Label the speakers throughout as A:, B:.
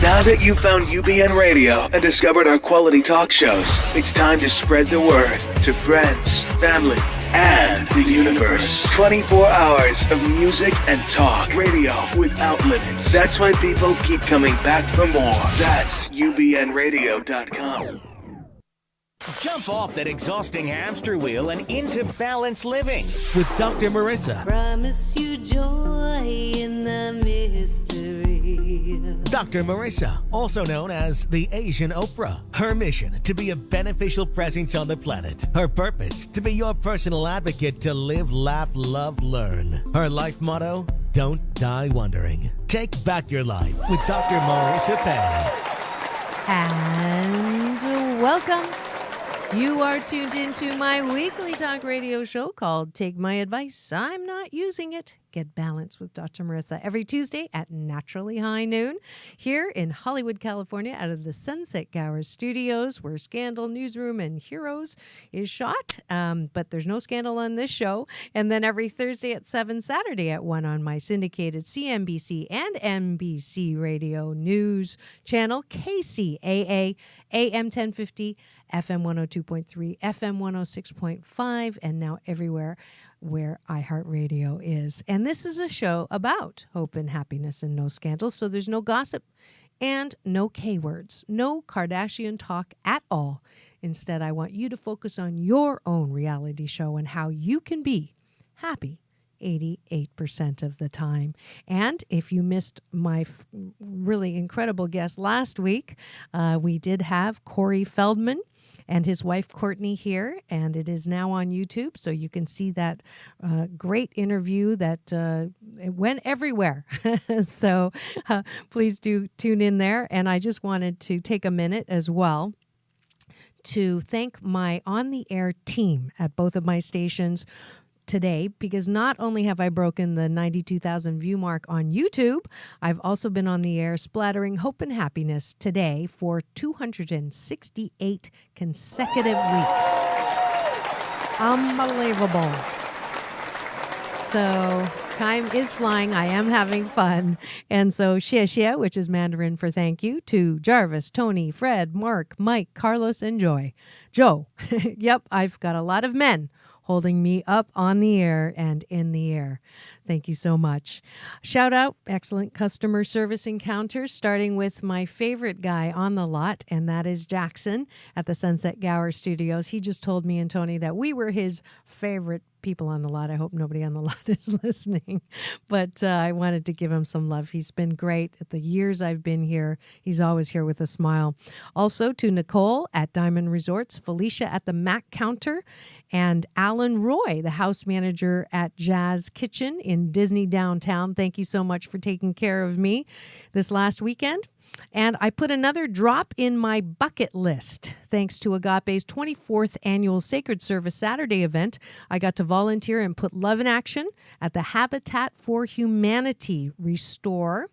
A: Now that you've found UBN Radio and discovered our quality talk shows, it's time to spread the word to friends, family, and the universe. 24 hours of music and talk. Radio without limits. That's why people keep coming back for more. That's ubnradio.com.
B: Jump off that exhausting hamster wheel and into balanced living with Dr. Marissa.
C: Promise you joy in the mystery.
B: Dr. Marissa, also known as the Asian Oprah. Her mission, to be a beneficial presence on the planet. Her purpose, to be your personal advocate to live, laugh, love, learn. Her life motto, don't die wondering. Take back your life with Dr. Marissa Pei.
D: And welcome. You are tuned into my weekly talk radio show called Take My Advice. I'm not using it. Get Balanced with Dr. Marissa every Tuesday at naturally high noon here in Hollywood, California, out of the Sunset Gower Studios, where Scandal, Newsroom, and Heroes is shot. But there's no scandal on this show. And then every Thursday at 7, Saturday at 1 on my syndicated CNBC and NBC radio news channel, KCAA, AM 1050, FM 102.3, FM 106.5, and now everywhere where iHeartRadio is. And this is a show about hope and happiness and no scandals. So there's no gossip and no K words, no Kardashian talk at all. Instead, I want you to focus on your own reality show and how you can be happy 88% of the time. And if you missed my really incredible guest last week, we did have Corey Feldman and his wife Courtney here, and it is now on YouTube, so you can see that great interview that it went everywhere. So please do tune in there. And I just wanted to take a minute as well to thank my on-the-air team at both of my stations today, because not only have I broken the 92,000 view mark on YouTube, I've also been on the air splattering hope and happiness today for 268 consecutive weeks. Unbelievable. So time is flying. I am having fun. And so xie xie, which is Mandarin for thank you, to Jarvis, Tony, Fred, Mark, Mike, Carlos, and Joe. Yep, I've got a lot of men holding me up on the air and in the air. Thank you so much. Shout out, excellent customer service encounters, starting with my favorite guy on the lot, and that is Jackson at the Sunset Gower Studios. He just told me and Tony that we were his favorite people on the lot. I hope nobody on the lot is listening, but I wanted to give him some love. He's been great. At the years I've been here, he's always here with a smile. Also to Nicole at Diamond Resorts, Felicia at the Mac counter, and Alan Roy, the house manager at Jazz Kitchen in Disney Downtown. Thank you so much for taking care of me this last weekend. And I put another drop in my bucket list. Thanks to Agape's 24th annual Sacred Service Saturday event, I got to volunteer and put love in action at the Habitat for Humanity Restore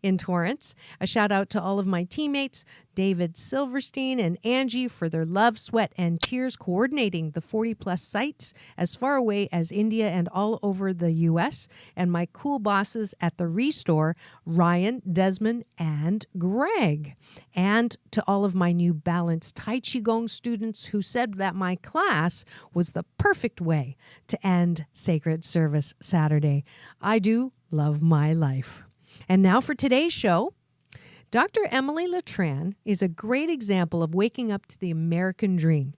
D: in Torrance. A shout out to all of my teammates, David Silverstein and Angie, for their love, sweat, and tears coordinating the 40-plus sites as far away as India and all over the U.S., and my cool bosses at the Restore, Ryan, Desmond, and Greg. And to all of my new balanced Tai Qigong students who said that my class was the perfect way to end Sacred Service Saturday. I do love my life. And now for today's show, Dr. Emily Letran is a great example of waking up to the American dream.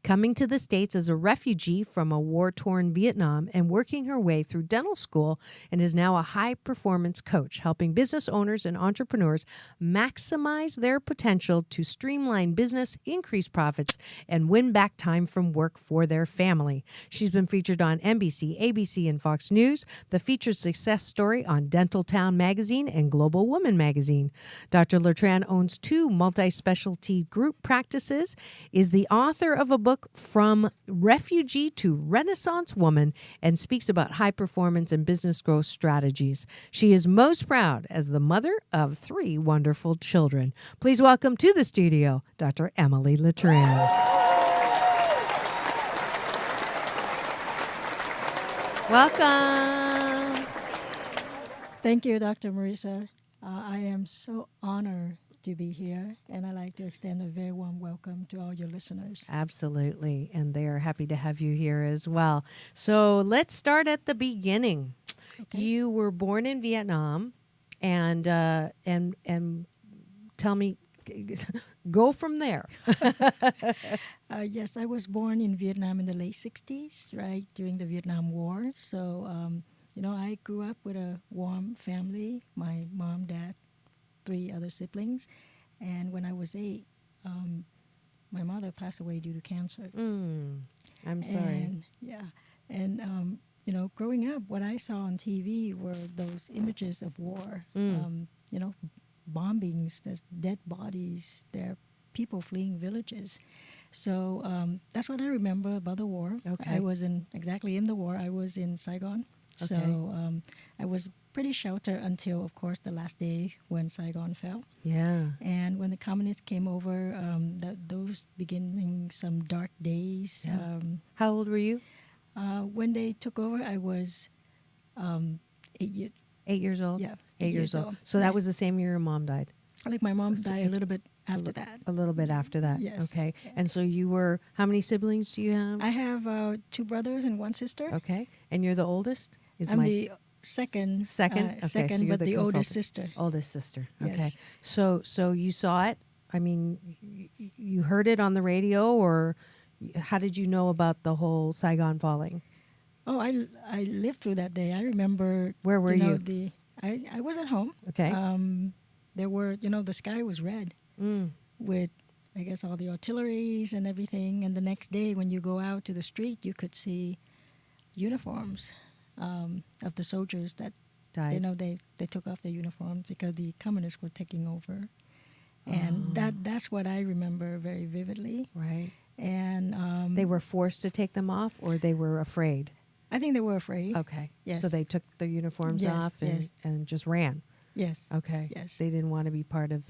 D: Coming to the States as a refugee from a war-torn Vietnam and working her way through dental school, and is now a high-performance coach, helping business owners and entrepreneurs maximize their potential to streamline business, increase profits, and win back time from work for their family. She's been featured on NBC, ABC, and Fox News, the featured success story on Dental Town magazine and Global Woman magazine. Dr. Letran owns 2 multi-specialty group practices, is the author of a book From Refugee to Renaissance Woman, and speaks about high performance and business growth strategies. She is most proud as the mother of 3 wonderful children. Please welcome to the studio, Dr. Emily Letran. Welcome.
E: Thank you, Dr. Marissa. I am so honored to be here, and I'd like to extend a very warm welcome to all your listeners.
D: Absolutely. And they are happy to have you here as well. So let's start at the beginning.
E: Okay.
D: You were born in Vietnam, and tell me, go from there.
E: Yes, I was born in Vietnam in the late 60s, right, during the Vietnam War. So, I grew up with a warm family, my mom, dad, 3 other siblings. And when I was 8, my mother passed away due to cancer.
D: I'm sorry.
E: And, yeah. And, growing up, what I saw on TV were those images of war, bombings, there's dead bodies, there are people fleeing villages. So that's what I remember about the war.
D: Okay.
E: I wasn't exactly in the war. I was in Saigon.
D: Okay.
E: So I was pretty sheltered until, of course, the last day when Saigon fell.
D: Yeah.
E: And when the communists came over, those beginning some dark days.
D: Yeah. How old were you?
E: When they took over, I was 8 years.
D: 8 years old?
E: Yeah,
D: 8 years old. So that was the same year your mom died?
E: I think my mom died a little bit after that.
D: A little bit after that.
E: Yes.
D: Okay. And so you were, how many siblings do you have?
E: I have 2 brothers and 1 sister.
D: Okay. And you're the oldest?
E: I'm the second.
D: Second? Okay, so
E: second,
D: you're
E: but the
D: consultant.
E: oldest sister.
D: Oldest sister.
E: Yes.
D: Okay. So you saw it? I mean, you heard it on the radio, or how did you know about the whole Saigon falling?
E: Oh, I lived through that day. I remember.
D: Where were you?
E: I was at home.
D: Okay.
E: There were, the sky was red with, I guess, all the artilleries and everything. And the next day, when you go out to the street, you could see uniforms of the soldiers that
D: Died.
E: they took off their uniforms because the communists were taking over. And that's what I remember very vividly.
D: Right.
E: And
D: They were forced to take them off, or they were afraid?
E: I think they were afraid.
D: Okay.
E: Yes.
D: So they took the uniforms
E: Yes,
D: off and just ran.
E: Yes.
D: Okay.
E: Yes.
D: They didn't want to be part of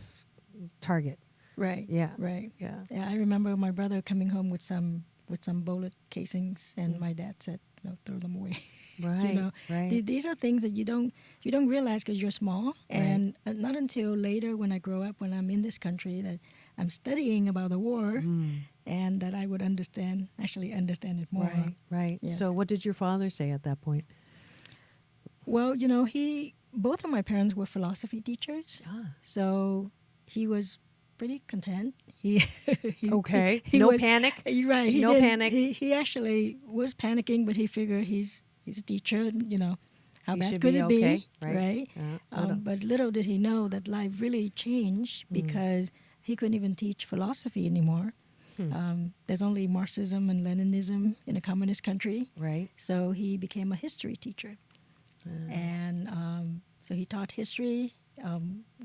D: Target.
E: Right.
D: Yeah.
E: Right.
D: Yeah.
E: Yeah. I remember my brother coming home with some bullet casings, and my dad said, "No, throw them away."
D: Right. Right.
E: These are things that you don't realize because you're small, and not until later when I grow up, when I'm in this country, that I'm studying about the war, and that I would understand it more.
D: Right. Right.
E: Yes.
D: So what did your father say at that point?
E: Well, both of my parents were philosophy teachers, so he was pretty content.
D: Okay.
E: he
D: No
E: was-
D: panic?
E: Right.
D: No panic?
E: He actually was panicking, but he figured he's a teacher. How
D: He
E: bad
D: should
E: could
D: be
E: it
D: okay,
E: be?
D: right?
E: But little did he know that life really changed because he couldn't even teach philosophy anymore. There's only Marxism and Leninism in a communist country.
D: Right.
E: So he became a history teacher. And so he taught history.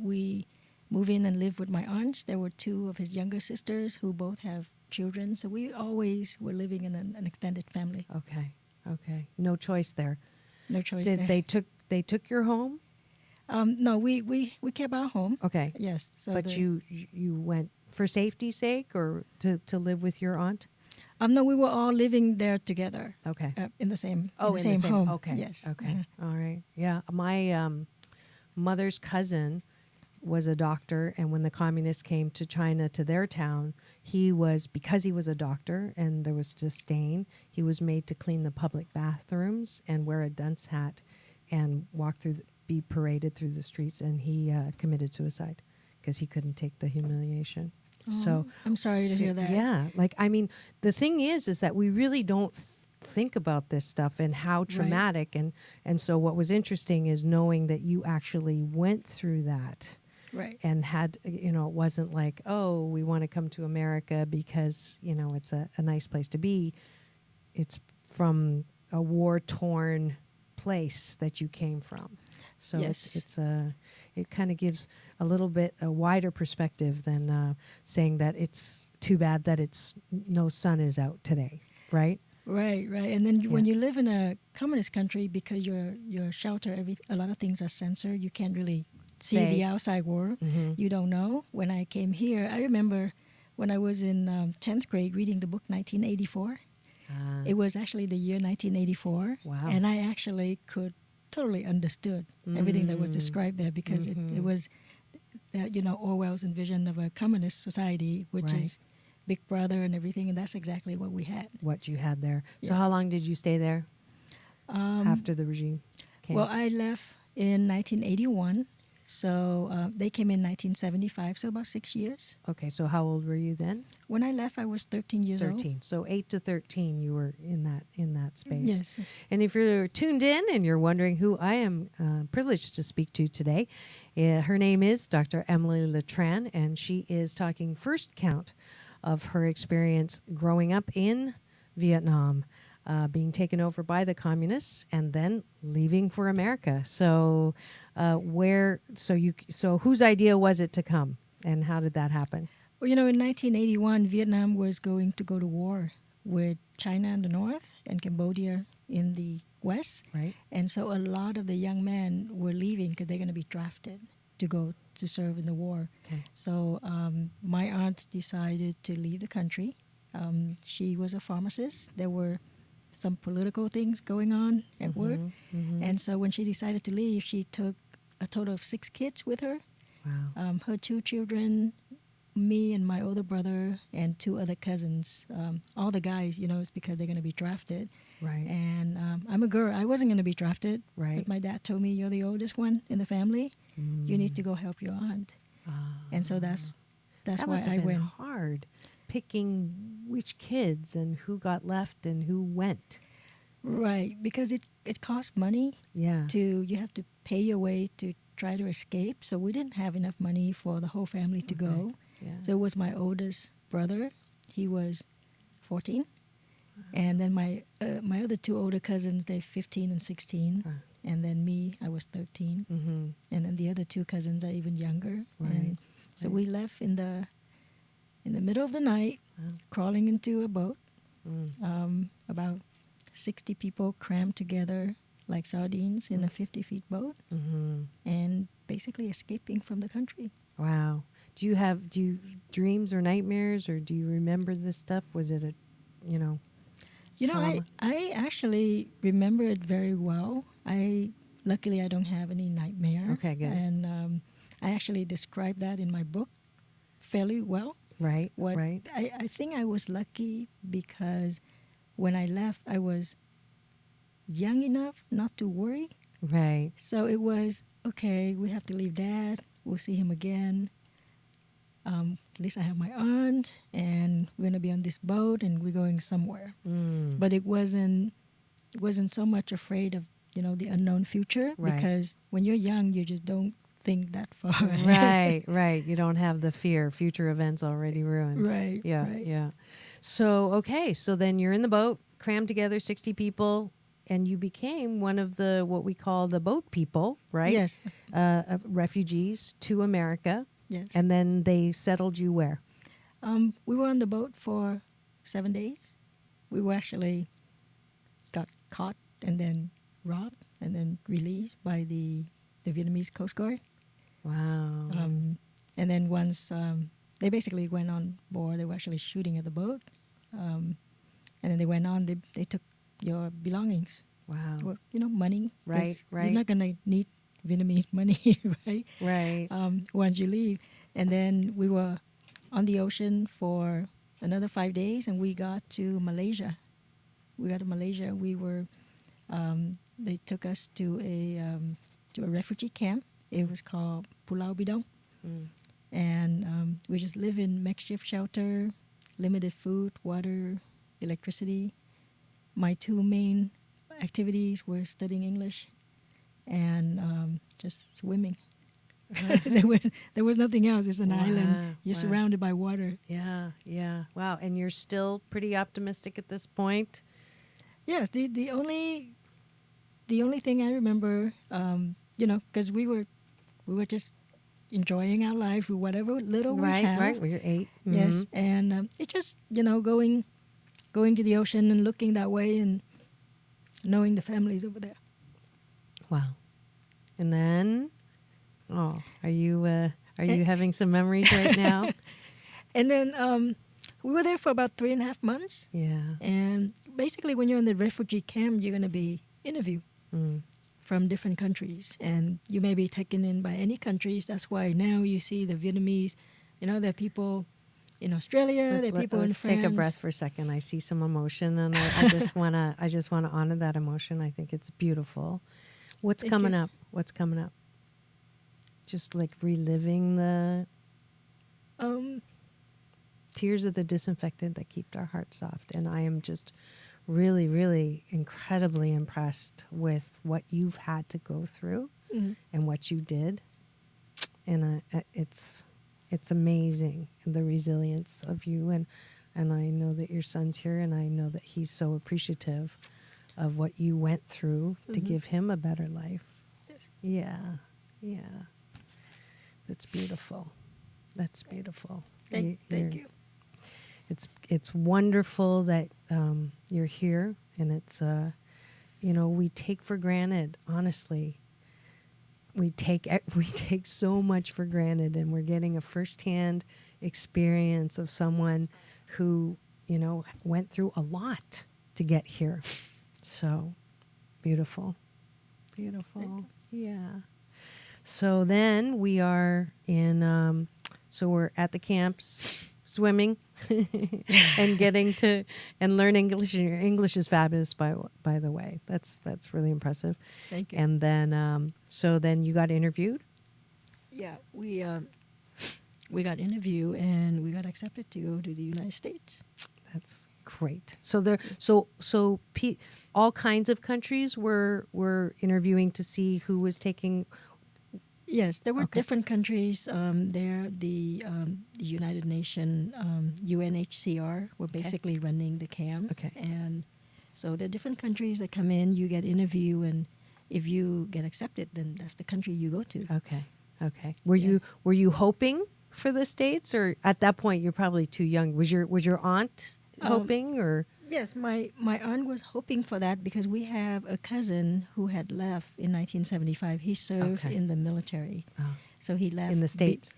E: We moved in and lived with my aunts. There were 2 of his younger sisters who both have children. So we always were living in an extended family.
D: Okay. Okay. No choice there.
E: No choice
D: Did
E: there.
D: they took your home?
E: No, we kept our home.
D: Okay.
E: Yes. So
D: But you went for safety's sake, or to live with your aunt?
E: no, we were all living there together.
D: Okay.
E: In the same
D: in the
E: home.
D: Okay.
E: Yes.
D: Okay. All right. Yeah. My mother's cousin was a doctor, and when the communists came to China, to their town, because he was a doctor and there was disdain, he was made to clean the public bathrooms and wear a dunce hat and be paraded through the streets, and he committed suicide because he couldn't take the humiliation. So
E: I'm sorry to hear that.
D: Yeah. The thing is that we really don't think about this stuff and how traumatic. And so what was interesting is knowing that you actually went through that.
E: Right.
D: And had, it wasn't like, oh, we want to come to America because, it's a nice place to be. It's from a war-torn place that you came from. So
E: Yes.
D: it kind of gives a little bit a wider perspective than saying that it's too bad that no sun is out today, right?
E: Right. And then when you live in a communist country, because your shelter, a lot of things are censored. You can't really see the outside world. You don't know. When I came here, I remember when I was in 10th grade reading the book 1984. It was actually the year 1984.
D: Wow.
E: And I actually could totally understood everything that was described there, because it was that, Orwell's vision of a communist society, which
D: Right.
E: is Big Brother and everything, and that's exactly what we had.
D: What you had there. So
E: Yes.
D: how long did you stay there after the regime came?
E: Well, I left in 1981, so they came in 1975, so about 6 years.
D: Okay, so how old were you then?
E: When I left, I was 13 years old.
D: 13. So 8 to 13 you were in that space.
E: Yes.
D: And if you're tuned in and you're wondering who I am privileged to speak to today, her name is Dr. Emily Letran, and she is talking first count of her experience growing up in Vietnam, being taken over by the communists, and then leaving for America. So, so whose idea was it to come, and how did that happen?
E: Well, in 1981, Vietnam was going to go to war with China in the north and Cambodia in the west.
D: Right.
E: And so a lot of the young men were leaving because they're going to be drafted to go to serve in the war.
D: Okay.
E: So my aunt decided to leave the country. She was a pharmacist. There were some political things going on at work. And so when she decided to leave, she took a total of 6 kids with her.
D: Wow.
E: Her 2 children, me and my older brother, and 2 other cousins. All the guys, it's because they're going to be drafted.
D: Right.
E: And I'm a girl. I wasn't going to be drafted.
D: Right.
E: But my dad told me, you're the oldest one in the family. You need to go help your aunt. And so that's
D: That
E: why
D: must have
E: I
D: been
E: went.
D: hard, picking which kids and who got left and who went.
E: Right, because it costs money.
D: Yeah.
E: You have to pay your way to try to escape. So we didn't have enough money for the whole family to go.
D: Yeah.
E: So it was my oldest brother. He was 14. And then my other 2 older cousins, they're 15 and 16.
D: Wow.
E: And then me, I was 13.
D: Mm-hmm.
E: And then the other 2 cousins are even younger.
D: Right.
E: And so we left in the middle of the night, crawling into a boat. About 60 people crammed together like sardines in a 50-foot boat, and basically escaping from the country.
D: Wow. Do you dreams or nightmares, or do you remember this stuff? Was it trauma?
E: I actually remember it very well. Luckily I don't have any nightmare.
D: Okay, good.
E: And I actually describe that in my book fairly well.
D: Right. Right.
E: I think I was lucky because when I left, I was young enough not to worry.
D: Right.
E: So it was, okay, we have to leave Dad. We'll see him again. At least I have my aunt, and we're going to be on this boat, and we're going somewhere. But it wasn't so much afraid of, the unknown future.
D: Right.
E: Because when you're young, you just don't think that far ahead.
D: Right. Right. You don't have the fear. Future events already ruined.
E: Right.
D: Yeah.
E: Right.
D: Yeah. So, okay. So then you're in the boat, crammed together, 60 people, and you became one of what we call the boat people, right?
E: Yes.
D: Refugees to America.
E: Yes.
D: And then they settled you where?
E: We were on the boat for 7 days. We were actually got caught and then robbed and then released by the Vietnamese Coast Guard.
D: Wow.
E: And then once they basically went on board, they were actually shooting at the boat. And then they went on, they took your belongings.
D: Wow.
E: Well, money. 'cause
D: Right, right.
E: You're not going to need Vietnamese money, right?
D: Right.
E: Once you leave. And then we were on the ocean for another 5 days, and we got to Malaysia. We were, they took us to a refugee camp. It was called Pulau Bidong. And we just live in makeshift shelter, limited food, water, electricity. My 2 main activities were studying English and just swimming. There was nothing else. It's an island. You're surrounded by water.
D: Yeah, yeah. Wow. And you're still pretty optimistic at this point?
E: Yes. The only thing I remember, because we were just enjoying our life with whatever little we have.
D: Right. Well, you're 8. Mm-hmm.
E: Yes. And it just going to the ocean and looking that way and knowing the families over there.
D: Wow. And then, are you having some memories right now?
E: And then we were there for about 3.5 months.
D: Yeah.
E: And basically, when you're in the refugee camp, you're going to be interviewed from different countries, and you may be taken in by any countries. That's why now you see the Vietnamese, there are people in Australia, there are people in
D: Let's
E: France.
D: take a breath for a second. I see some emotion, and I just wanna honor that emotion. I think it's beautiful. What's
E: Thank
D: coming
E: you.
D: up? What's coming up? Just like reliving the tears of the disinfected that keep our hearts soft. And I am just really, really incredibly impressed with what you've had to go through and what you did. And it's amazing, the resilience of you. And I know that your son's here, and I know that he's so appreciative of what you went through to give him a better life.
E: Yes.
D: Yeah. That's beautiful. That's beautiful.
E: Thank you.
D: It's wonderful that you're here, and it's we take for granted. Honestly, we take so much for granted, and we're getting a firsthand experience of someone who went through a lot to get here. So beautiful. Yeah. So then we are in. So we're at the camps, swimming, and getting to and learn English. And your English is fabulous, by the way. That's really impressive.
E: Thank you.
D: And then so then you got interviewed.
E: Yeah, we got interviewed and we got accepted to go to the United States.
D: That's great. So all kinds of countries were interviewing to see who was taking.
E: Yes, there were
D: Okay.
E: different countries. There, the United Nations, UNHCR, were basically running the camp.
D: Okay.
E: And so there are different countries that come in. You get interviewed, and if you get accepted, then that's the country you go to.
D: Okay. Were you hoping for the States, or at that point you're probably too young? Was your aunt hoping, or?
E: Yes, my aunt was hoping for that because we have a cousin who had left in 1975. He served
D: Okay.
E: in the military.
D: Oh.
E: So he left.
D: In the States?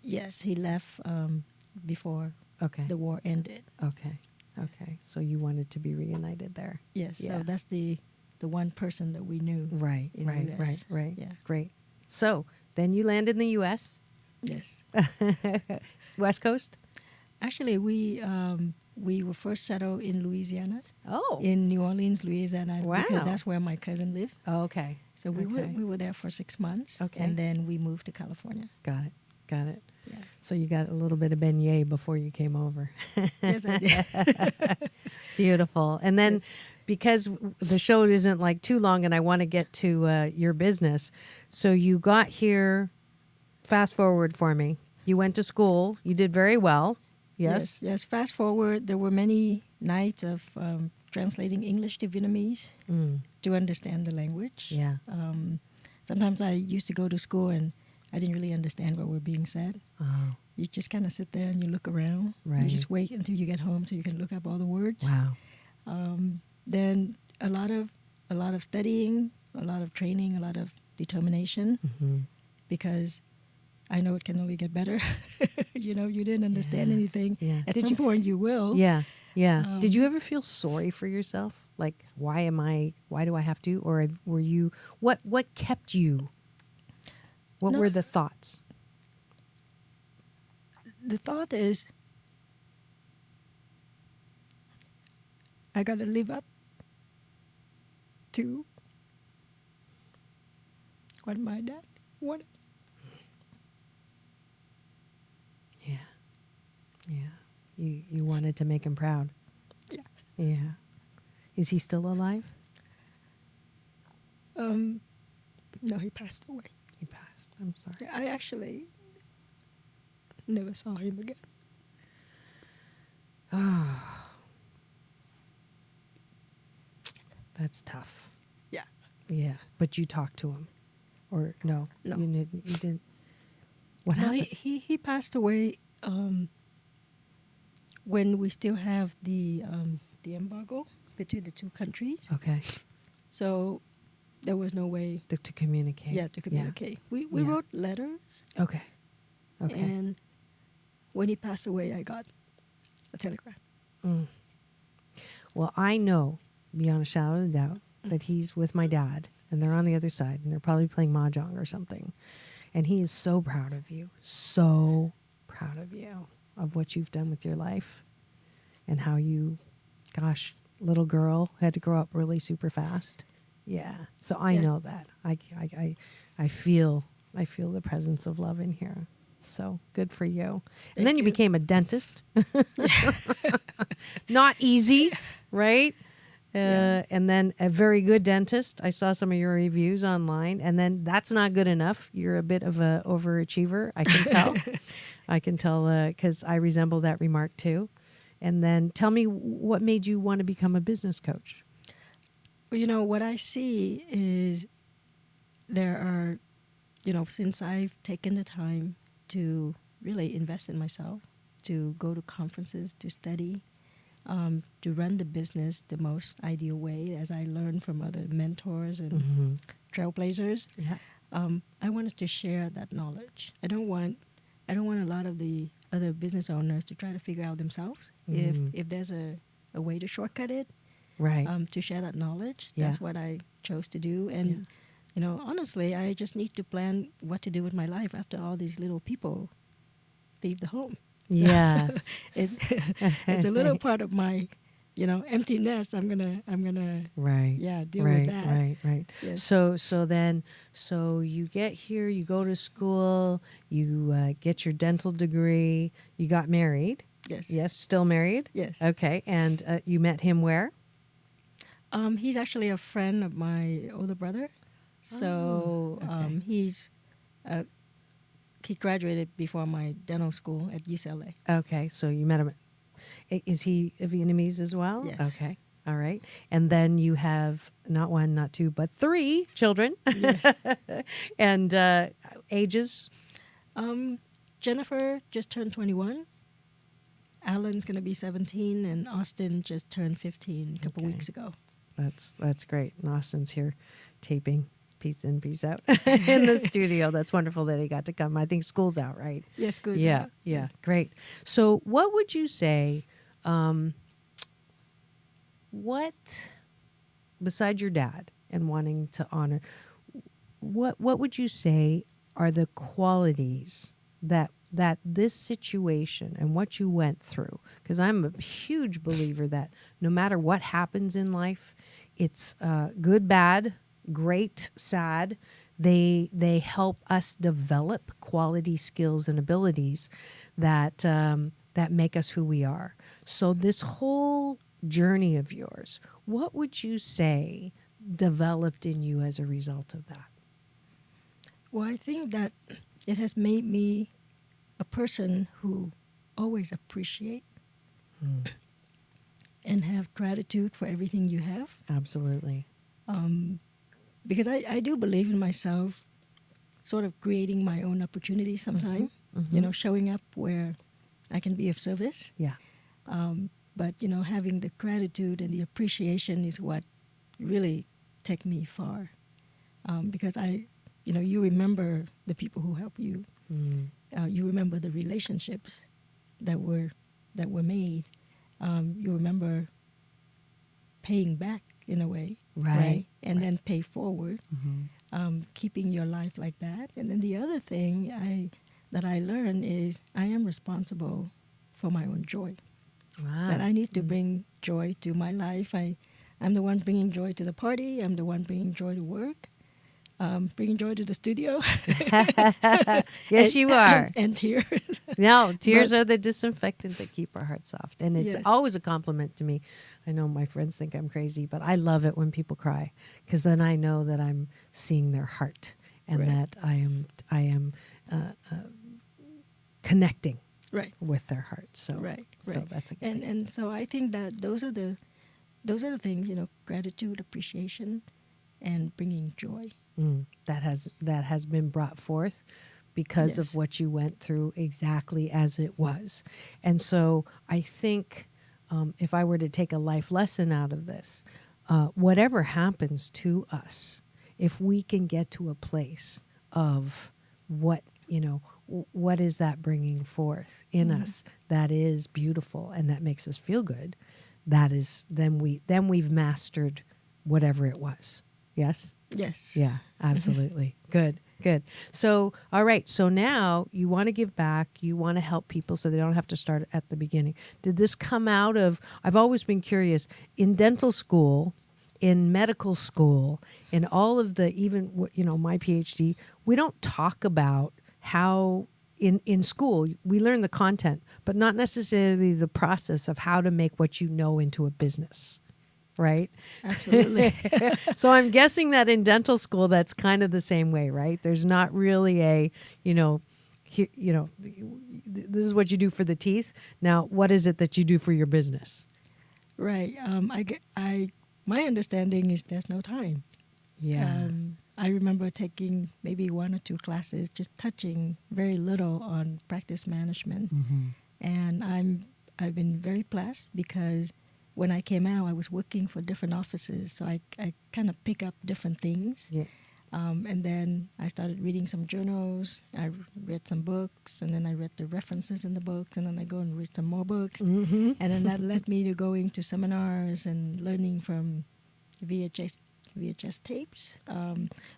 E: Yes, he left before
D: Okay.
E: the war ended.
D: Okay. So you wanted to be reunited there.
E: Yes,
D: Yeah.
E: so that's the one person that we knew.
D: Right.
E: In the US.
D: Right.
E: Yeah.
D: Great. So then you land in the U.S.
E: Yes.
D: West Coast.
E: Actually, we were first settled in Louisiana,
D: Oh.
E: in New Orleans, Louisiana,
D: Wow.
E: because that's where my cousin lived.
D: Okay.
E: So we were there for 6 months,
D: Okay.
E: and then we moved to California.
D: Got it.
E: Yeah.
D: So you got a little bit of beignet before you came over.
E: Yes, I did.
D: Beautiful. And then because the show isn't like too long and I want to get to your business, so you got here, fast forward for me. You went to school. You did very well. Yes?
E: Yes. Fast forward, there were many nights of translating English to Vietnamese to understand the language.
D: Yeah.
E: Sometimes I used to go to school and I didn't really understand what were being said.
D: Oh,
E: You just kind of sit there and you look around.
D: Right.
E: You just wait until you get home so you can look up all the words.
D: wow.
E: Then a lot of studying, a lot of training, a lot of determination, because I know it can only get better. You didn't understand
D: Yeah.
E: anything.
D: Yeah.
E: At
D: Did
E: some point you will.
D: Yeah. Did you ever feel sorry for yourself? Like, why do I have to? Or were you, what kept you? What
E: No.
D: were the thoughts?
E: The thought is, I got to live up to what my dad wanted.
D: Yeah. You wanted to make him proud.
E: Yeah.
D: Yeah. Is he still alive?
E: No, he passed away.
D: He passed. I'm sorry.
E: I actually never saw him again.
D: That's tough.
E: Yeah.
D: Yeah. But you talked to him, or no?
E: No.
D: You didn't. What
E: No,
D: happened?
E: he passed away when we still have the embargo between the two countries.
D: Okay.
E: So there was no way,
D: To communicate.
E: to communicate. We
D: Yeah.
E: wrote letters,
D: Okay.
E: and when he passed away, I got a telegram.
D: Well, I know beyond a shadow of a doubt that he's with my dad, and they're on the other side, and they're probably playing mahjong or something. And he is so proud of you, so proud of you, of what you've done with your life, and how you, gosh, little girl, had to grow up really super fast. Yeah. So I know that. I feel the presence of love in here. So good for you. And then you became a dentist. Not easy, right? And then a very good dentist. I saw some of your reviews online. And then that's not good enough. You're a bit of a overachiever. I can tell. I can tell because I resemble that remark too. And then tell me what made you want to become a business coach?
E: Well, what I see is there are, since I've taken the time to really invest in myself, to go to conferences, to study, to run the business the most ideal way, as I learned from other mentors and trailblazers.
D: Yeah.
E: I wanted to share that knowledge. I don't want a lot of the other business owners to try to figure out themselves. If there's a way to shortcut it,
D: right,
E: to share that knowledge.
D: Yeah.
E: That's what I chose to do. And honestly, I just need to plan what to do with my life after all these little people leave the home. So
D: yes.
E: it's a little part of my, empty nest. I'm gonna
D: Right.
E: deal
D: right,
E: with that.
D: Right.
E: Yes.
D: So you get here, you go to school, you get your dental degree, you got married.
E: Yes.
D: Yes, still married?
E: Yes.
D: Okay, and you met him where?
E: He's actually a friend of my older brother. So
D: okay.
E: He graduated before my dental school at UCLA.
D: Okay, so you met him. Is he Vietnamese as well?
E: Yes.
D: Okay, all right. And then you have not one, not two, but 3 children.
E: Yes.
D: And ages?
E: Jennifer just turned 21. Alan's going to be 17, and Austin just turned 15 a couple weeks ago.
D: That's great. And Austin's here taping. Peace in, peace out in the studio. That's wonderful that he got to come. I think school's out, right?
E: Yes, school's out.
D: Yeah, great. So what would you say, what, besides your dad and wanting to honor, what would you say are the qualities that this situation and what you went through? Because I'm a huge believer that no matter what happens in life, it's good, bad, great, sad. They help us develop quality skills and abilities that make us who we are. So this whole journey of yours, what would you say developed in you as a result of that?
E: Well, I think that it has made me a person who always appreciate and have gratitude for everything you have.
D: Absolutely.
E: Because I do believe in myself sort of creating my own opportunities sometime, showing up where I can be of service.
D: Yeah.
E: But, having the gratitude and the appreciation is what really take me far. Because you remember the people who help you. You remember the relationships that were made. You remember paying back in a way, right? And then pay forward, keeping your life like that. And then the other thing that I learned is I am responsible for my own joy.
D: Wow.
E: That I need to bring joy to my life. I'm the one bringing joy to the party. I'm the one bringing joy to work. Bringing joy to the studio.
D: Yes, you are.
E: And tears.
D: No, tears are the disinfectant that keep our hearts soft. And it's always a compliment to me. I know my friends think I'm crazy, but I love it when people cry because then I know that I'm seeing their heart and that I am connecting with their heart. So, so that's a good thing.
E: And so I think that those are the things, gratitude, appreciation, and bringing joy.
D: That has been brought forth because of what you went through exactly as it was. And so I think if I were to take a life lesson out of this, whatever happens to us, if we can get to a place of what is that bringing forth in us that is beautiful and that makes us feel good, that is then we've mastered whatever it was. Yes?
E: Yes.
D: Yeah, absolutely. Good, good. So, all right. So now you want to give back. You want to help people so they don't have to start at the beginning. Did this come out of, I've always been curious, in dental school, in medical school, in all of the, even, my PhD, we don't talk about how in school we learn the content, but not necessarily the process of how to make what you know into a business. Right?
E: Absolutely.
D: So I'm guessing that in dental school, that's kind of the same way, right? There's not really a, this is what you do for the teeth. Now, what is it that you do for your business?
E: Right. My understanding is there's no time.
D: Yeah.
E: I remember taking maybe 1 or 2 classes, just touching very little on practice management. And I've been very blessed because when I came out, I was working for different offices, so I kind of pick up different things.
D: Yeah.
E: And then I started reading some journals. I read some books, and then I read the references in the books, and then I go and read some more books. And then that led me to going to seminars and learning from VHS tapes.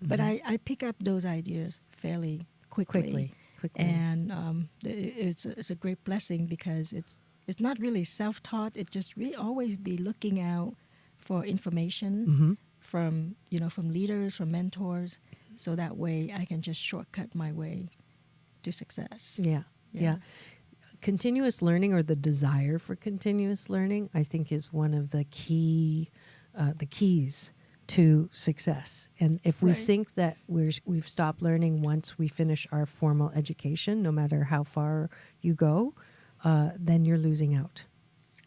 E: But I pick up those ideas fairly quickly. And it's a great blessing because it's not really self-taught. It just always be looking out for information from leaders, from mentors, so that way I can just shortcut my way to success.
D: Yeah. Continuous learning, or the desire for continuous learning, I think is one of the keys to success. And if we think that we've stopped learning once we finish our formal education, no matter how far you go, then you're losing out,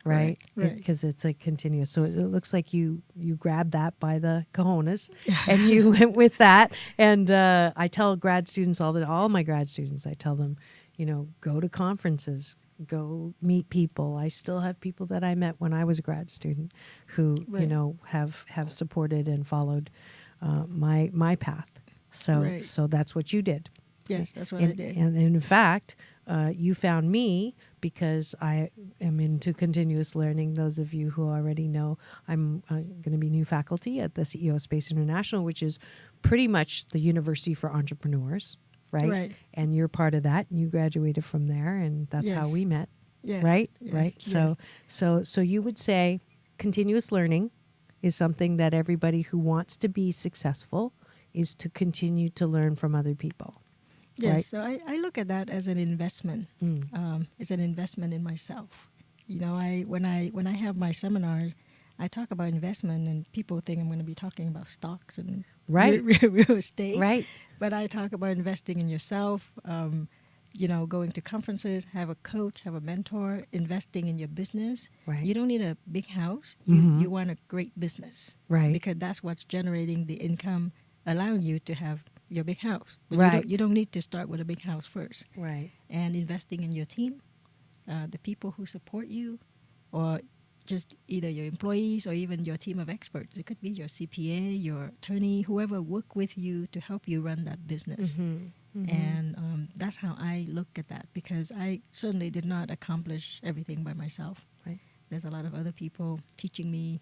D: right? Because it's a continuous. So it looks like you grabbed that by the cojones and you went with that. And I tell all my grad students, I tell them, go to conferences, go meet people. I still have people that I met when I was a grad student who, have supported and followed my path. So that's what you did.
E: Yes, that's what I did.
D: And in fact, you found me because I am into continuous learning. Those of you who already know, I'm going to be new faculty at the CEO Space International, which is pretty much the university for entrepreneurs, right? And you're part of that. You graduated from there, and that's how we met, right? So you would say continuous learning is something that everybody who wants to be successful is to continue to learn from other people.
E: Yes, so I look at that as an investment. It's an investment in myself. When I have my seminars, I talk about investment, and people think I'm going to be talking about stocks and real estate. Right. But I talk about investing in yourself. Going to conferences, have a coach, have a mentor, investing in your business. Right. You don't need a big house. You want a great business. Right. Because that's what's generating the income, allowing you to have your big house. But you don't need to start with a big house first. Right. And investing in your team, the people who support you, or just either your employees or even your team of experts. It could be your CPA, your attorney, whoever work with you to help you run that business. And that's how I look at that, because I certainly did not accomplish everything by myself. Right. There's a lot of other people teaching me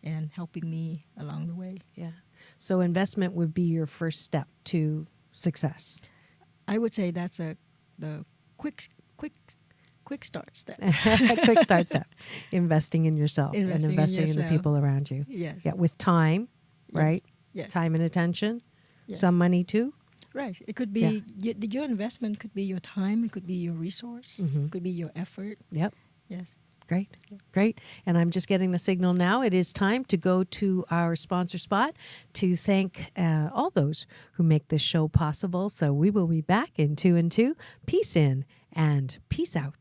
E: and helping me along the way. Yeah.
D: So investment would be your first step to success.
E: I would say that's the quick start step.
D: Quick start step. Investing in yourself and investing in the people around you.
E: Yes.
D: Yeah, with time, right?
E: Yes.
D: Time and attention. Yes. Some money too.
E: Right. It could be your investment could be your time. It could be your resource. It could be your effort.
D: Yep.
E: Yes.
D: Great. Great. And I'm just getting the signal now. It is time to go to our sponsor spot to thank all those who make this show possible. So we will be back in 2 and 2. Peace in and peace out.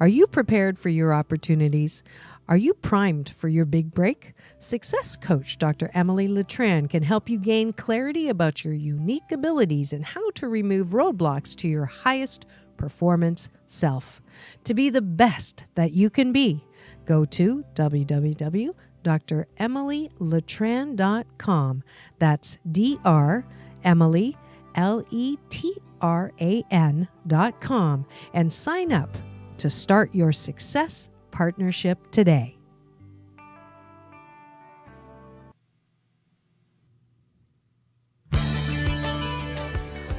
D: Are you prepared for your opportunities? Are you primed for your big break? Success coach Dr. Emily Letran can help you gain clarity about your unique abilities and how to remove roadblocks to your highest performance self. To be the best that you can be, go to www.dremilyletran.com. That's Emily, Letran.com, and sign up to start your success partnership today.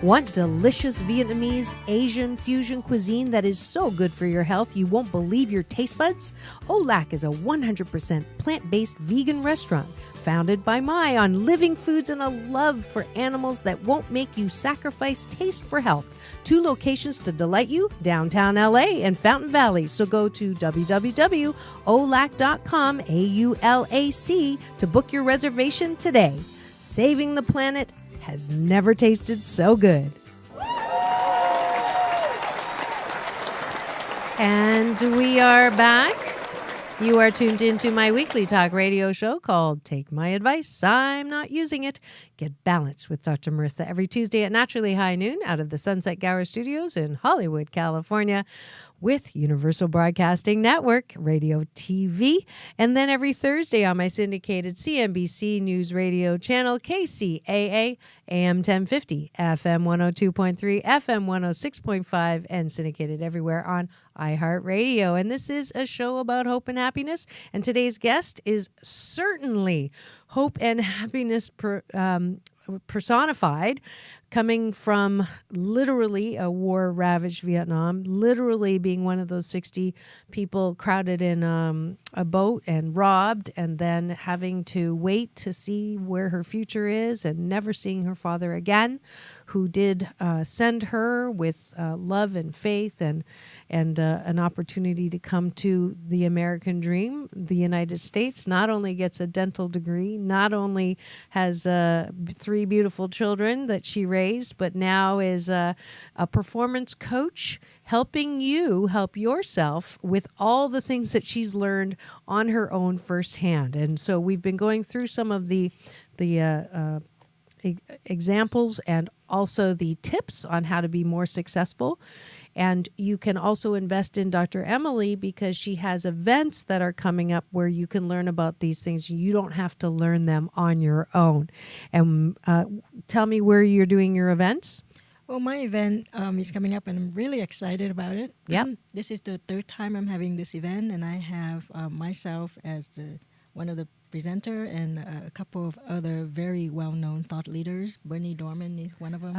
D: Want delicious Vietnamese, Asian, fusion cuisine that is so good for your health you won't believe your taste buds? Olac is a 100% plant-based vegan restaurant founded by Mai on living foods and a love for animals that won't make you sacrifice taste for health. 2 locations to delight you, downtown LA and Fountain Valley. So go to www.olac.com, AULAC, to book your reservation today. Saving the planet has never tasted so good. And we are back. You are tuned into my weekly talk radio show called Take My Advice, I'm Not Using It. Get balanced with Dr. Marissa every Tuesday at naturally high noon out of the Sunset Gower Studios in Hollywood, California, with Universal Broadcasting Network, Radio TV, and then every Thursday on my syndicated CNBC News Radio channel, KCAA, AM 1050, FM 102.3, FM 106.5, and syndicated everywhere on iHeartRadio. And this is a show about hope and happiness, and today's guest is certainly hope and happiness personified, coming from literally a war-ravaged Vietnam, literally being one of those 60 people crowded in a boat and robbed, and then having to wait to see where her future is and never seeing her father again, who did send her with love and faith and an opportunity to come to the American dream. The United States not only gets a dental degree, not only has 3 beautiful children that she raised, but now is a performance coach, helping you help yourself with all the things that she's learned on her own firsthand. And so we've been going through some of the examples and also the tips on how to be more successful. And you can also invest in Dr. Emily because she has events that are coming up where you can learn about these things. You don't have to learn them on your own. And tell me where you're doing your events.
E: Well, my event is coming up, and I'm really excited about it.
D: Yep.
E: This is the 3rd time I'm having this event, and I have myself as one of the presenter and a couple of other very well-known thought leaders. Bernie Dorman is one of them.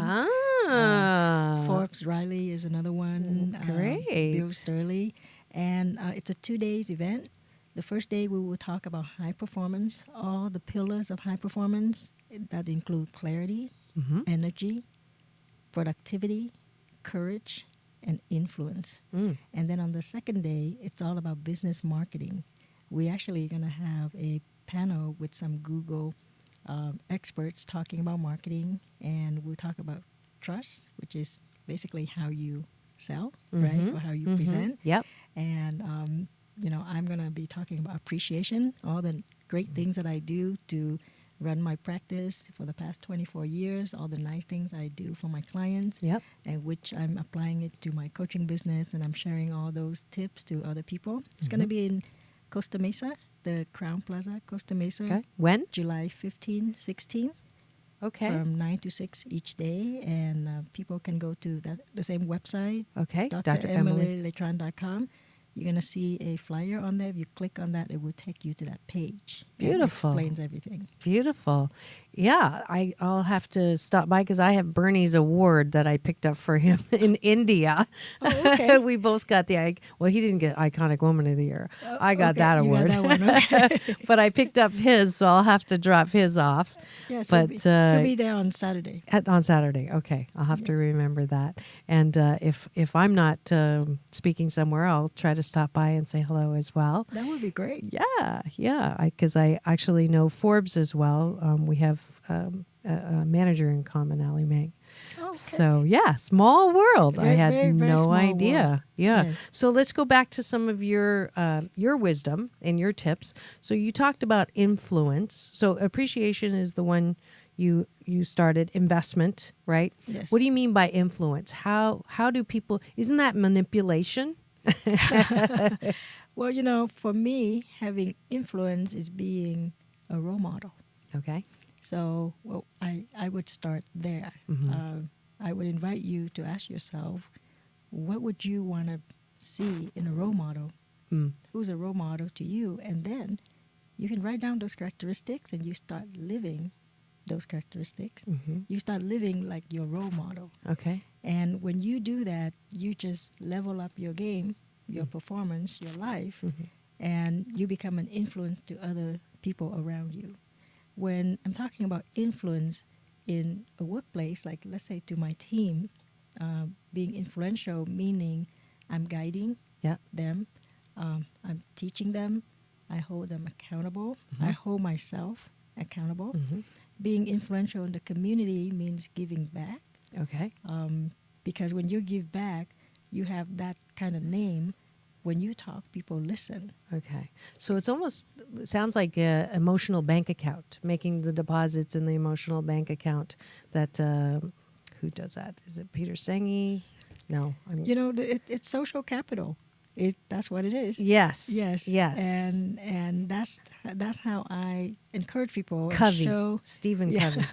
E: Forbes Riley is another one.
D: Great.
E: Bill Sturley. And it's a 2-day event. The first day we will talk about high performance, all the pillars of high performance that include clarity, energy, productivity, courage, and influence. And then on the second day, it's all about business marketing. We actually are going to have a panel with some Google experts talking about marketing, and we'll talk about trust, which is basically how you sell, right, or how you present.
D: Yep.
E: And, I'm going to be talking about appreciation, all the great things that I do to run my practice for the past 24 years, all the nice things I do for my clients, and which I'm applying it to my coaching business, and I'm sharing all those tips to other people. It's going to be in Costa Mesa, the Crown Plaza, Costa Mesa.
D: Okay. When?
E: July 15, 16.
D: Okay.
E: From 9 to 6 each day, and people can go to the same website,
D: Okay.
E: dremilyletran.com. You're going to see a flyer on there. If you click on that, it will take you to that page.
D: Beautiful.
E: It explains everything.
D: Beautiful. Yeah, I'll have to stop by because I have Bernie's award that I picked up for him in India.
E: Oh, okay.
D: We both got he didn't get Iconic Woman of the Year. I got that
E: You
D: award.
E: got that one, okay.
D: But I picked up his, so I'll have to drop his off.
E: Yes,
D: but
E: he'll be there on Saturday.
D: On Saturday. Okay, I'll have to remember that. And if I'm not speaking somewhere, I'll try to stop by and say hello as well.
E: That would be great.
D: Yeah. Because I actually know Forbes as well. We have a manager in common, Ali Meng.
E: Okay.
D: So small world. I had
E: very, very
D: no
E: small
D: idea.
E: world.
D: Yeah.
E: Yes.
D: So let's go back to some of your wisdom and your tips. So you talked about influence. So appreciation is the one you started. Investment, right?
E: Yes.
D: What do you mean by influence? How do people? Isn't that manipulation?
E: Well, for me, having influence is being a role model.
D: Okay.
E: So, I would start there. I would invite you to ask yourself, what would you want to see in a role model? Who's a role model to you? And then you can write down those characteristics and you start living those characteristics. You start living like your role model.
D: Okay.
E: And when you do that, you just level up your game, your performance, your life, and you become an influence to other people around you. When I'm talking about influence in a workplace, like let's say to my team, being influential, meaning I'm guiding
D: Yeah.
E: them, I'm teaching them, I hold them accountable, I hold myself accountable. Being influential in the community means giving back,
D: Okay.
E: because when you give back, you have that kind of name. When you talk, people listen.
D: Okay. So it sounds like an emotional bank account, making the deposits in the emotional bank account that, who does that? Is it Peter Senge? No.
E: You know, it's social capital. That's what it is.
D: Yes.
E: Yes.
D: Yes.
E: And that's how I encourage people.
D: Covey.
E: And show,
D: Stephen
E: yeah,
D: Covey.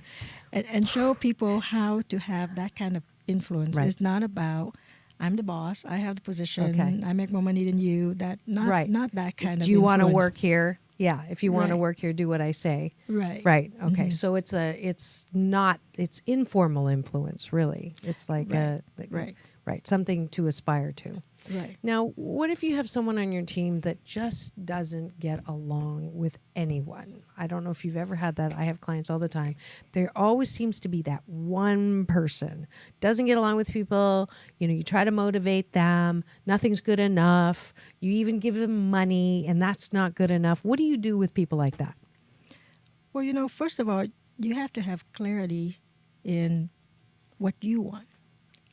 E: and show people how to have that kind of influence.
D: Right.
E: It's not about I'm the boss, I have the position,
D: Okay.
E: I make more money than you. Not that kind of.
D: Do you want to
E: influence.
D: work here? Yeah. If you want to
E: Right.
D: work here, do what I say.
E: Right.
D: Right. Okay. So it's informal influence, really. It's like
E: Right.
D: right. Something to aspire to.
E: Right.
D: Now, what if you have someone on your team that just doesn't get along with anyone? I don't know if you've ever had that. I have clients all the time. There always seems to be that one person doesn't get along with people. You know, you try to motivate them. Nothing's good enough. You even give them money, and that's not good enough. What do you do with people like that?
E: Well, you know, first of all, you have to have clarity in what you want.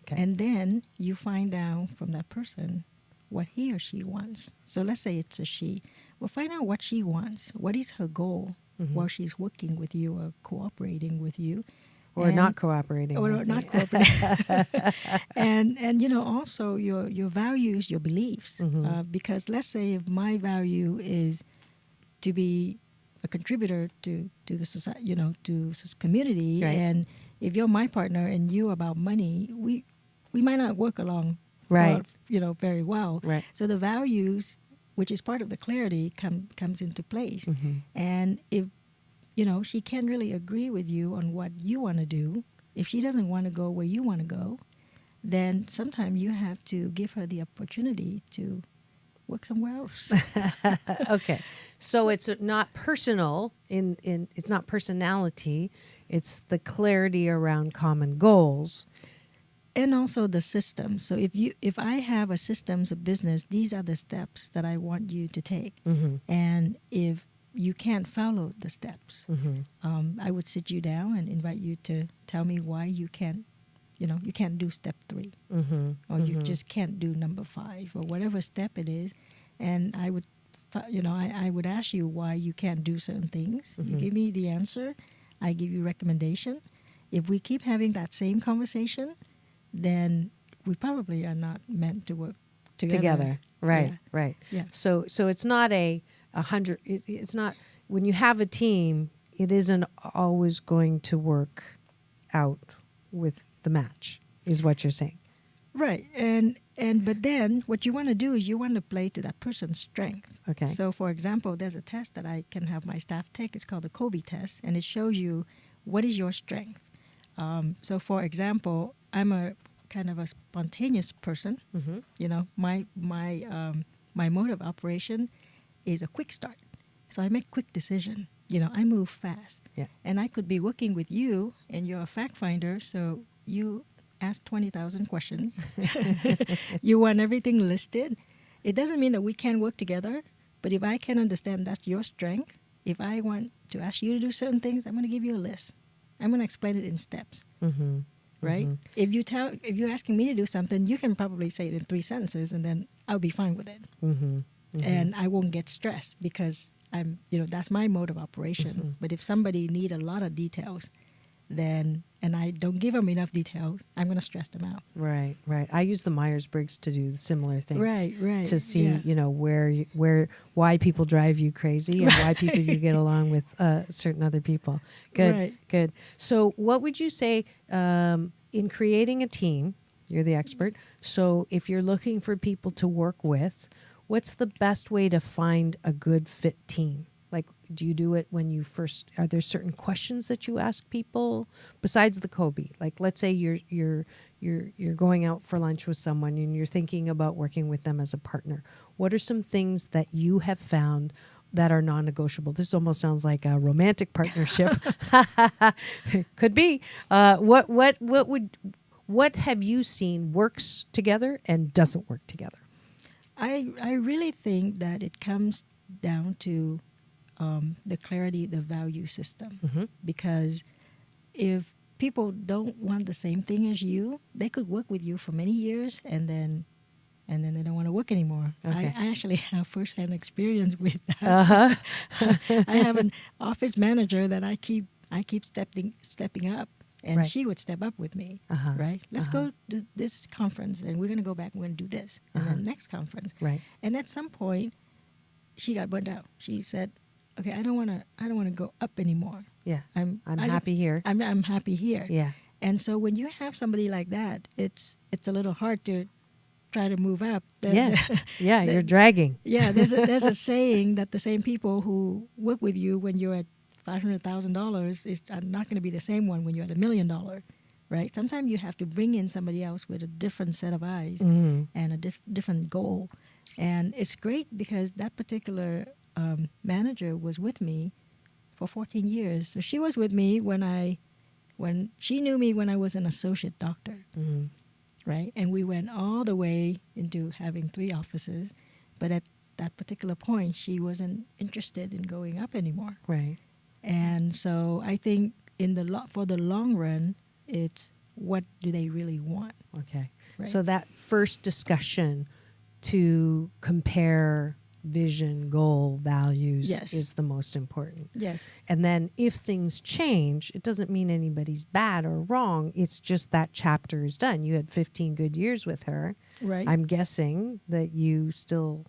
D: Okay.
E: And then you find out from that person what he or she wants. So let's say it's a she. Well, find out what she wants. What is her goal while she's working with you or cooperating with you.
D: Or not cooperating.
E: Or
D: with
E: not
D: you.
E: cooperating. and you know, also your values, your beliefs. Because let's say if my value is to be a contributor to the society, you know, to community,
D: Right.
E: and if you're my partner and you about money, we might not work along,
D: Right.
E: very well.
D: Right.
E: So the values, which is part of the clarity, comes into place. And if she can't really agree with you on what you want to do, if she doesn't want to go where you want to go, then sometimes you have to give her the opportunity to work somewhere else.
D: Okay. So it's not personal it's not personality, it's the clarity around common goals.
E: And also the system. So if I have a systems of business, these are the steps that I want you to take. And if you can't follow the steps, I would sit you down and invite you to tell me why you can't do step 3, or you just can't do number 5, or whatever step it is. And I would, I would ask you why you can't do certain things. You give me the answer, I give you recommendation. If we keep having that same conversation, then we probably are not meant to work together.
D: Right.
E: Yeah.
D: Right.
E: Yeah.
D: So it's not a 100. It's not, when you have a team, it isn't always going to work out with the match, is what you're saying.
E: Right. But then what you want to do is you want to play to that person's strength.
D: Okay.
E: So for example, there's a test that I can have my staff take. It's called the Kobe test, and it shows you what is your strength. So for example, I'm a kind of a spontaneous person. My mode of operation is a quick start. So I make quick decision. I move fast.
D: Yeah.
E: And I could be working with you, and you're a fact finder, so you ask 20,000 questions. You want everything listed. It doesn't mean that we can't work together, but if I can understand that's your strength, if I want to ask you to do certain things, I'm going to give you a list. I'm going to explain it in steps. Right? If you're asking me to do something, you can probably say it in 3 sentences, and then I'll be fine with it. And I won't get stressed because that's my mode of operation. But if somebody need a lot of details, and I don't give them enough details, I'm going to stress them out.
D: Right. I use the Myers-Briggs to do similar things.
E: Right.
D: To see, why people drive you crazy and why people you get along with certain other people. Good.
E: Right.
D: Good. So what would you say in creating a team? You're the expert. So if you're looking for people to work with, what's the best way to find a good fit team? Like, do you do it when you first? Are there certain questions that you ask people besides the Kobe? Like, let's say you're going out for lunch with someone and you're thinking about working with them as a partner. What are some things that you have found that are non-negotiable? This almost sounds like a romantic partnership. Could be. What have you seen works together and doesn't work together?
E: I really think that it comes down to the clarity, the value system. Because if people don't want the same thing as you, they could work with you for many years and then they don't want to work anymore.
D: Okay.
E: I actually have firsthand experience with that. I have an office manager that I keep stepping up, and
D: Right.
E: she would step up with me. Right? Let's go to this conference, and we're going to go back and we're going to do this, and then next conference.
D: Right.
E: And at some point, she got burnt out. She said, "Okay, I don't want to go up anymore.
D: Yeah.
E: I'm
D: happy here.
E: I'm happy here."
D: Yeah.
E: And so when you have somebody like that, it's a little hard to try to move up.
D: You're dragging.
E: Yeah, there's a saying that the same people who work with you when you're at $500,000 are not going to be the same one when you're at $1 million, right? Sometimes you have to bring in somebody else with a different set of eyes and a different goal. And it's great because that particular manager was with me for 14 years. So she was with me when she knew me when I was an associate doctor. Right? And we went all the way into having 3 offices. But at that particular point, she wasn't interested in going up anymore.
D: Right.
E: And so I think for the long run, it's what do they really want?
D: Okay.
E: Right.
D: So that first discussion to compare vision, goal, values
E: Yes.
D: is the most important.
E: Yes.
D: And then if things change, it doesn't mean anybody's bad or wrong. It's just that chapter is done. You had 15 good years with her.
E: Right.
D: I'm guessing that you still,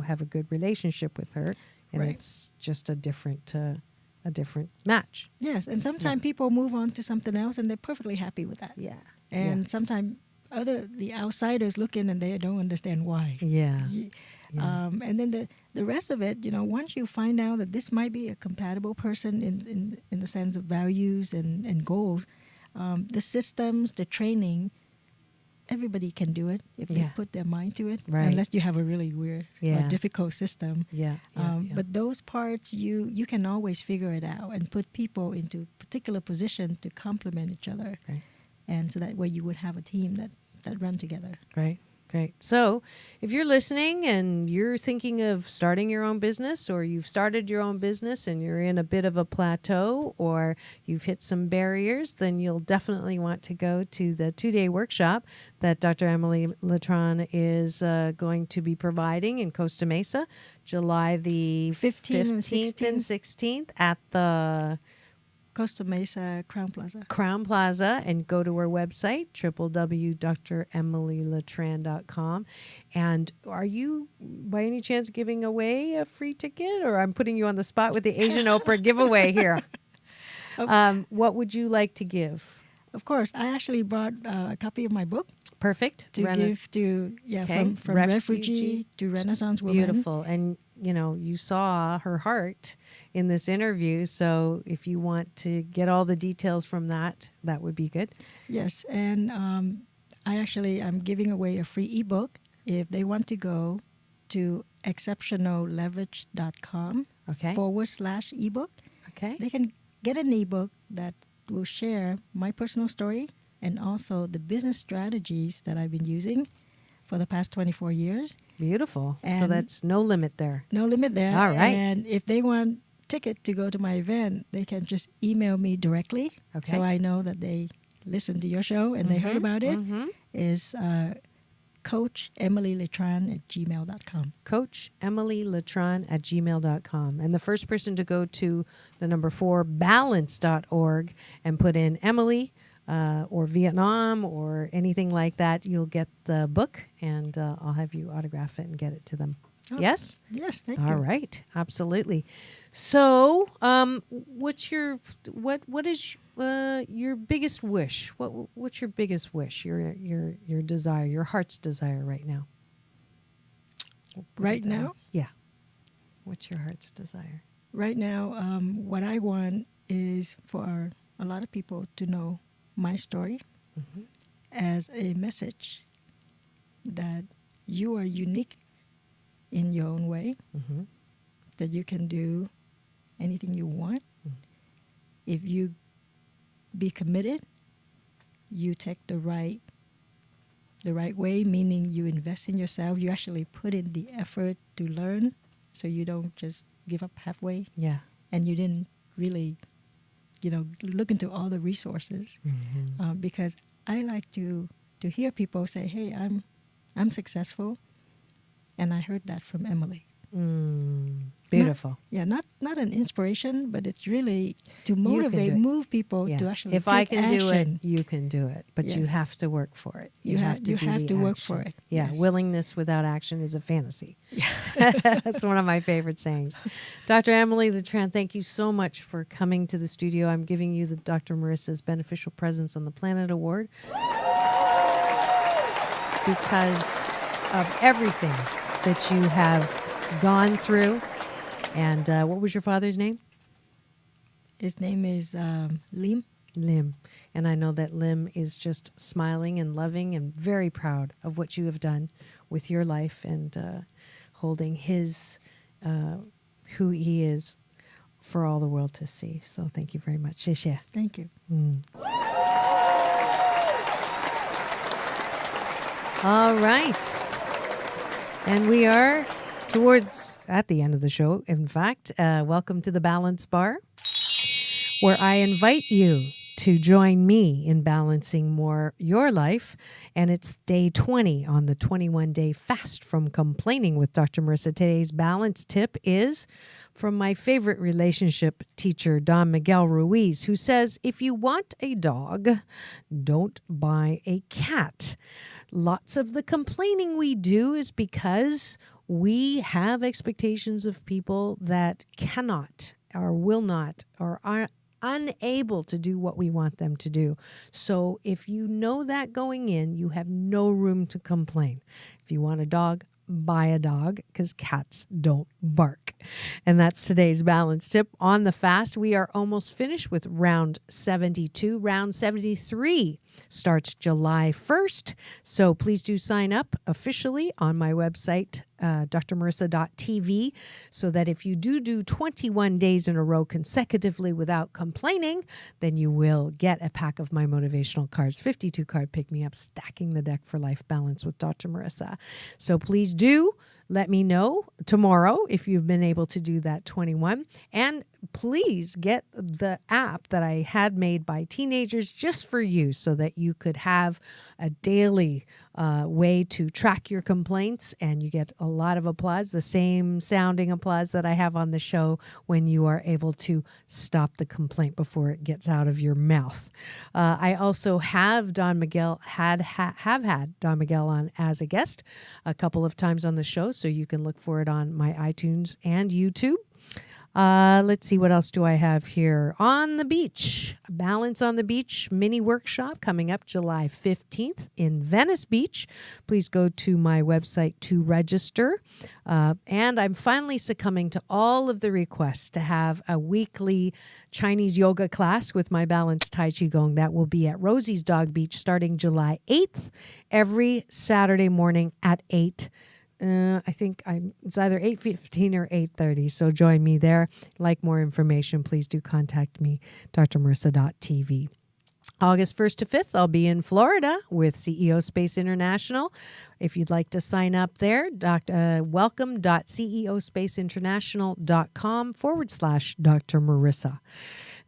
D: have a good relationship with her, and
E: Right.
D: it's just a different match.
E: Yes. And sometimes people move on to something else and they're perfectly happy with that.
D: Yeah.
E: And sometimes the outsiders look in and they don't understand why.
D: Yeah.
E: And then the rest of it, once you find out that this might be a compatible person in the sense of values and goals, the systems, the training, everybody can do it if they put their mind to it,
D: Right.
E: unless you have a really weird or difficult system.
D: Yeah.
E: But those parts, you can always figure it out and put people into particular position to complement each other.
D: Right.
E: And so that way you would have a team that run together.
D: Great. So if you're listening and you're thinking of starting your own business, or you've started your own business and you're in a bit of a plateau, or you've hit some barriers, then you'll definitely want to go to the 2-day workshop that Dr. Emily Letran is going to be providing in Costa Mesa, July the
E: 15th and
D: 16th at the
E: Costa Mesa Crown Plaza.
D: And go to our website, www.dremilyletran.com. And are you, by any chance, giving away a free ticket? Or I'm putting you on the spot with the Asian Oprah giveaway here. What would you like to give?
E: Of course, I actually brought a copy of my book
D: Perfect.
E: to give to from refugee to Renaissance woman.
D: Beautiful. And you saw her heart in this interview, so if you want to get all the details from that would be good.
E: Yes, and I'm giving away a free ebook if they want to go to exceptionalleverage.com /ebook.
D: Okay.
E: They can get an ebook that will share my personal story and also the business strategies that I've been using for the past 24 years.
D: Beautiful. So
E: And
D: that's no limit there.
E: No limit there.
D: All right.
E: And if they want ticket to go to my event, they can just email me directly.
D: Okay.
E: So I know that they listened to your show and they heard about it. Is CoachEmilyLetran@gmail.com.
D: CoachEmilyLetran@gmail.com. And the first person to go to the number 4 balance.org and put in Emily or Vietnam or anything like that, you'll get the book, and I'll have you autograph it and get it to them.
E: Oh,
D: Yes?
E: Yes, thank you.
D: All right. Absolutely. So, what is your biggest wish? What's your biggest wish? Your desire, your heart's desire right now?
E: Right now?
D: Yeah. What's your heart's desire?
E: right now, what I want is for a lot of people to know my story as a message that you are unique in your own way, that you can do anything you want. If you be committed, you take the right way, meaning you invest in yourself. You actually put in the effort to learn, so you don't just give up halfway.
D: Yeah.
E: And you didn't really, look into all the resources. Because I like to hear people say, "Hey, I'm successful," and I heard that from Emily.
D: Beautiful.
E: Not an inspiration, but it's really to
D: You can
E: motivate,
D: do it.
E: move people
D: Yeah.
E: to actually
D: If
E: take
D: I can do
E: action.
D: it, you can do it. But you
E: Yes.
D: have to work for it.
E: You have
D: do the
E: to work
D: action.
E: for it.
D: Yeah,
E: Yes.
D: willingness without action is a fantasy. That's one of my favorite sayings. Dr. Emily Letran, thank you so much for coming to the studio. I'm giving you the Dr. Marissa's Beneficial Presence on the Planet Award because of everything that you have gone through. And what was your father's name?
E: His name is Lim.
D: Lim. And I know that Lim is just smiling and loving and very proud of what you have done with your life and holding his, who he is for all the world to see. So thank you very much. 谢谢.
E: Thank you.
D: All right. And we are at the end of the show, in fact. Welcome to the Balance Bar, where I invite you to join me in balancing more your life. And it's day 20 on the 21-day fast from complaining with Dr. Marissa. Today's balance tip is from my favorite relationship teacher, Don Miguel Ruiz, who says, if you want a dog, don't buy a cat. Lots of the complaining we do is because we have expectations of people that cannot or will not or are unable to do what we want them to do. So if you know that going in, you have no room to complain. If you want a dog, buy a dog, because cats don't bark. And that's today's balance tip. On the fast, we are almost finished with round 72. Round 73 starts July 1st. So please do sign up officially on my website, drmarissa.tv, so that if you do 21 days in a row consecutively without complaining, then you will get a pack of my motivational cards, 52 card pick-me-up, stacking the deck for life balance with Dr. Marissa. So please do let me know tomorrow if you've been able to do that 21. And please get the app that I had made by teenagers just for you so that you could have a daily way to track your complaints, and you get a lot of applause, the same sounding applause that I have on the show when you are able to stop the complaint before it gets out of your mouth. I also have Don Miguel, have had Don Miguel on as a guest a couple of times on the show, so you can look for it on my iTunes and YouTube. Let's see, what else do I have here? On the Beach, Balance on the Beach mini workshop coming up July 15th in Venice Beach. Please go to my website to register. And I'm finally succumbing to all of the requests to have a weekly Chinese yoga class with my Balanced Tai Chi Gong. That will be at Rosie's Dog Beach starting July 8th, every Saturday morning at 8. I think it's either 8:15 or 8:30. So join me there. Like more information, please do contact me, drmarissa.tv. August 1st to 5th, I'll be in Florida with CEO Space International. If you'd like to sign up there, welcome.ceospaceinternational.com/Dr. Marissa.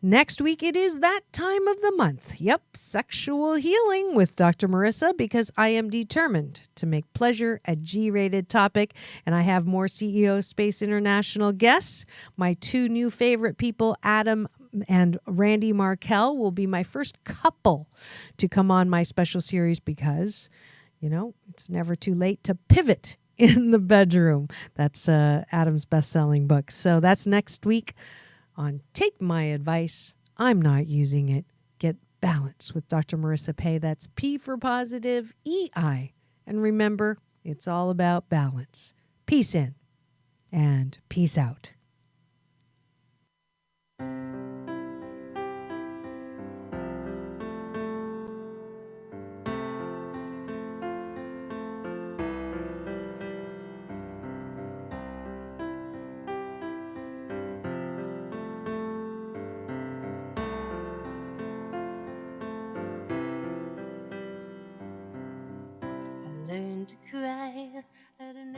D: Next week, it is that time of the month. Yep, sexual healing with Dr. Marissa, because I am determined to make pleasure a G-rated topic. And I have more CEO Space International guests. My two new favorite people, Adam and Randy Markell, will be my first couple to come on my special series because, it's never too late to pivot in the bedroom. That's Adam's best-selling book. So that's next week on Take My Advice, I'm Not Using It. Get Balance with Dr. Marissa Pei. That's P for positive, EI. And remember, it's all about balance. Peace in and peace out.
C: learned to cry at an